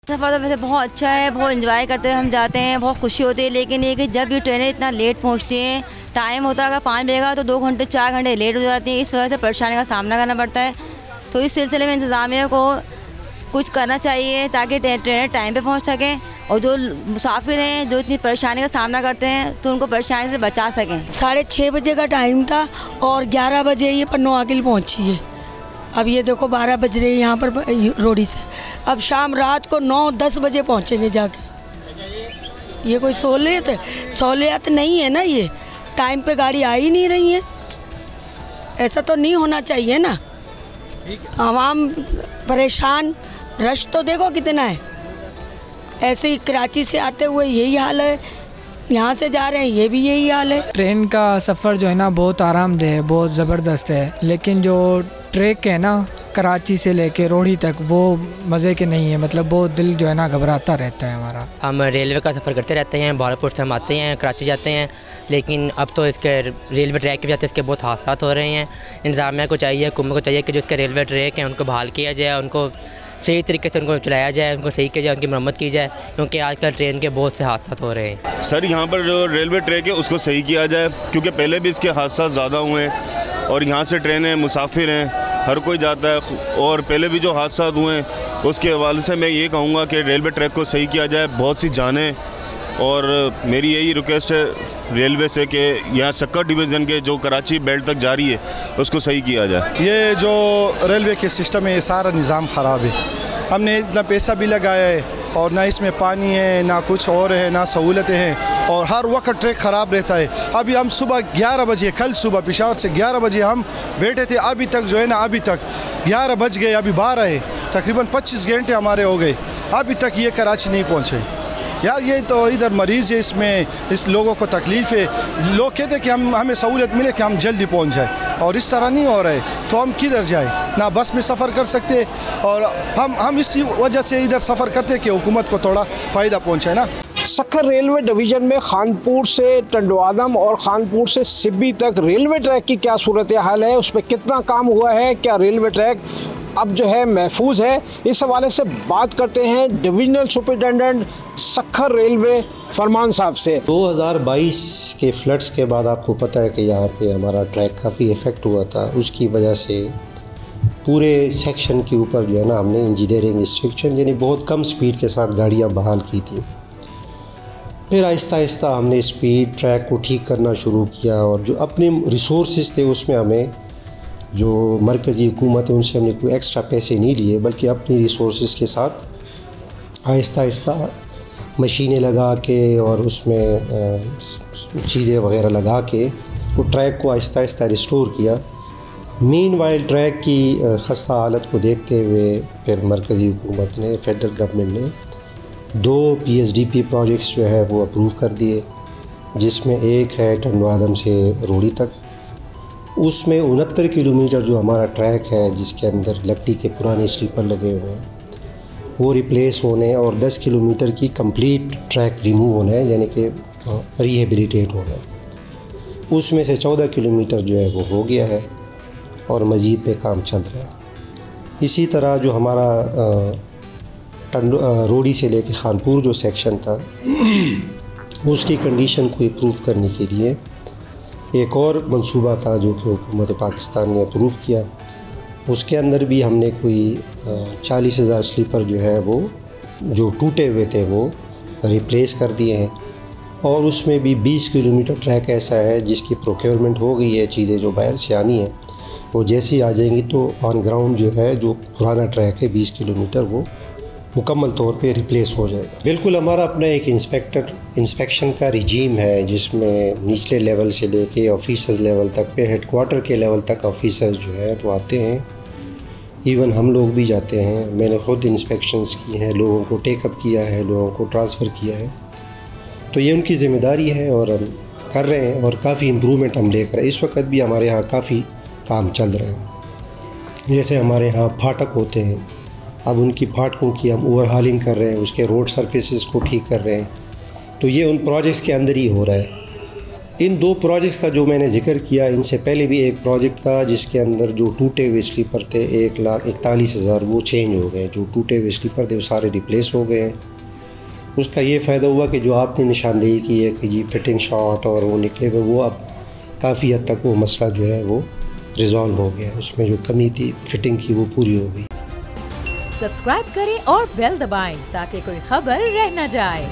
सफ़र तो वैसे बहुत अच्छा है, बहुत एंजॉय करते हैं, हम जाते हैं, बहुत खुशी होती है। लेकिन ये कि जब ये ट्रेनें इतना लेट पहुंचती हैं, टाइम होता है अगर 5 बजे का तो 2 घंटे 4 घंटे लेट हो जाती हैं। इस वजह से परेशानी का सामना करना पड़ता है। तो इस सिलसिले में इंतज़ामिया को कुछ करना चाहिए ताकि ट्रेनें टाइम पे पहुंच सकें और जो मुसाफिर हैं जो इतनी परेशानी का सामना करते हैं तो उनको परेशानी से बचा सकें। 6:30 बजे का टाइम था और 11 बजे ये पन्नो आकिल पहुंची है। अब ये देखो 12 बज रहे हैं यहाँ पर रोडी से। अब शाम रात को 9-10 बजे पहुँचेंगे जाके। ये कोई सहूलियत नहीं है ना, ये टाइम पे गाड़ी आ ही नहीं रही है। ऐसा तो नहीं होना चाहिए ना। आवाम परेशान, रश तो देखो कितना है। ऐसे ही कराची से आते हुए यही हाल है, यहाँ से जा रहे हैं ये भी यही हाल है। ट्रेन का सफ़र जो है ना बहुत आरामदेह है, बहुत ज़बरदस्त है। लेकिन जो ट्रैक है ना कराची से लेके रोहड़ी तक वो मज़े के नहीं है। मतलब बहुत दिल जो है ना घबराता रहता है हमारा। हम रेलवे का सफ़र करते रहते हैं, बहावलपुर से हम आते हैं कराची जाते हैं। लेकिन अब तो इसके रेलवे ट्रैक की वजह से इसके बहुत हादसात हो रहे हैं। इंतज़ामिया को चाहिए, हुकूमत को चाहिए कि जो इसके रेलवे ट्रैक हैं उनको बहाल किया जाए, उनको सही तरीके से उनको चलाया जाए, उनको सही किया जाए, उनकी मरम्मत की जाए, क्योंकि आजकल ट्रेन के बहुत से हादसा हो रहे हैं। सर यहाँ पर जो रेलवे ट्रैक है उसको सही किया जाए, क्योंकि पहले भी इसके हादसा ज़्यादा हुए हैं और यहाँ से ट्रेनें मुसाफिर हैं, हर कोई जाता है। और पहले भी जो हादसा हुए हैं उसके हवाले से मैं ये कहूँगा कि रेलवे ट्रैक को सही किया जाए, बहुत सी जानें। और मेरी यही रिक्वेस्ट है रेलवे से कि यहाँ सक्कर डिवीज़न के जो कराची बेल्ट तक जा रही है उसको सही किया जाए। ये जो रेलवे के सिस्टम है ये सारा निज़ाम ख़राब है। हमने इतना पैसा भी लगाया है और ना इसमें पानी है, ना कुछ और है, ना सहूलतें हैं और हर वक्त ट्रैक ख़राब रहता है। अभी हम सुबह 11 बजे, कल सुबह पेशावर से 11 बजे हम बैठे थे, अभी तक जो है ना अभी तक 11 बज गए, अभी 12 है, तकरीबन 25 घंटे हमारे हो गए, अभी तक ये कराची नहीं पहुँचे। यार ये तो इधर मरीज़ है, इसमें इस लोगों को तकलीफ़ है। लोग कहते हैं कि हमें सहूलत मिले कि हम जल्दी पहुंच जाए और इस तरह नहीं हो रहा है। तो हम किधर जाएं? ना बस में सफ़र कर सकते और हम इसी वजह से इधर सफ़र करते हैं कि हुकूमत को थोड़ा फ़ायदा पहुंचे ना। सक्खर रेलवे डिवीज़न में खानपुर से टंडवादम और खानपुर से सिब्बी तक रेलवे ट्रैक की क्या सूरत हाल है, उस पर कितना काम हुआ है, क्या रेलवे ट्रैक अब जो है महफूज है, इस हवाले से बात करते हैं डिविजनल सुपरिटेंडेंट सक्खर रेलवे फरमान साहब से। 2022 के फ्लड्स के बाद आपको पता है कि यहाँ पे हमारा ट्रैक काफ़ी इफ़ेक्ट हुआ था। उसकी वजह से पूरे सेक्शन के ऊपर जो है ना हमने इंजीनियरिंग रिस्ट्रिक्शन यानी बहुत कम स्पीड के साथ गाड़ियाँ बहाल की थी। फिर आहिस्ता आहिस्ता हमने स्पीड ट्रैक को ठीक करना शुरू किया और जो अपने रिसोर्सेज थे उसमें हमें जो मरकज़ी हुकूमत है उनसे हमने कोई एक्स्ट्रा पैसे नहीं लिए, बल्कि अपनी रिसोर्सेज के साथ आहिस्ता आहिस्ता मशीनें लगा के और उसमें चीज़ें वगैरह लगा के वो ट्रैक को आहिस्ता आहिस्ता रिस्टोर किया। मीनवाइल ट्रैक की खस्ता हालत को देखते हुए फिर मरकज़ी हुकूमत ने, फेडरल गवर्नमेंट ने 2 PSDP प्रोजेक्ट्स जो है वो अप्रूव कर दिए, जिसमें एक है टंडवादम से रोड़ी तक। उसमें 69 किलोमीटर जो हमारा ट्रैक है जिसके अंदर लकड़ी के पुराने स्लीपर लगे हुए हैं वो रिप्लेस होने और 10 किलोमीटर की कंप्लीट ट्रैक रिमूव होना है, यानी कि रिहेबिलिटेट होना है। उसमें से 14 किलोमीटर जो है वो हो गया है और मज़ीद पे काम चल रहा है। इसी तरह जो हमारा रोडी से लेके खानपुर जो सेक्शन था उसकी कंडीशन को इम्प्रूव करने के लिए एक और मंसूबा था जो कि हुकूमत पाकिस्तान ने अप्रूव किया। उसके अंदर भी हमने कोई 40,000 स्लीपर जो है वो जो टूटे हुए थे वो रिप्लेस कर दिए हैं और उसमें भी 20 किलोमीटर ट्रैक ऐसा है जिसकी प्रोक्योरमेंट हो गई है। चीज़ें जो बाहर से आनी है वो जैसी आ जाएंगी तो ऑन ग्राउंड जो है जो पुराना ट्रैक है 20 किलोमीटर वो मुकम्मल तौर पे रिप्लेस हो जाएगा। बिल्कुल हमारा अपना एक इंस्पेक्शन का रिजीम है जिसमें निचले लेवल से लेके ऑफिसर्स लेवल तक पे हेडक्वार्टर के लेवल तक ऑफिसर्स जो है वो आते हैं। इवन हम लोग भी जाते हैं, मैंने ख़ुद इंस्पेक्शंस की हैं, लोगों को टेकअप किया है, लोगों को ट्रांसफ़र किया है। तो ये उनकी ज़िम्मेदारी है और हम कर रहे हैं और काफ़ी इम्प्रूवमेंट हम लेकर इस वक्त भी हमारे यहाँ काफ़ी काम चल रहा है। जैसे हमारे यहाँ फाटक होते हैं, अब उनकी फाटकों की हम ओवरहालिंग कर रहे हैं, उसके रोड सरफेसेस को ठीक कर रहे हैं। तो ये उन प्रोजेक्ट्स के अंदर ही हो रहा है। इन 2 प्रोजेक्ट्स का जो मैंने जिक्र किया, इनसे पहले भी एक प्रोजेक्ट था जिसके अंदर जो टूटे हुए स्लीपर थे 1,41,000 वो चेंज हो गए। जो टूटे हुए स्लीपर थे वो सारे रिप्लेस हो गए हैं। उसका ये फ़ायदा हुआ कि जो आपने निशानदेही की है कि जी फिटिंग शॉर्ट और वो निकले हुए, वो अब काफ़ी हद तक वो मसला जो है वो रिजॉल्व हो गया। उसमें जो कमी थी फिटिंग की वो पूरी हो गई। सब्सक्राइब करें और बेल दबाएं ताकि कोई खबर रह न जाए।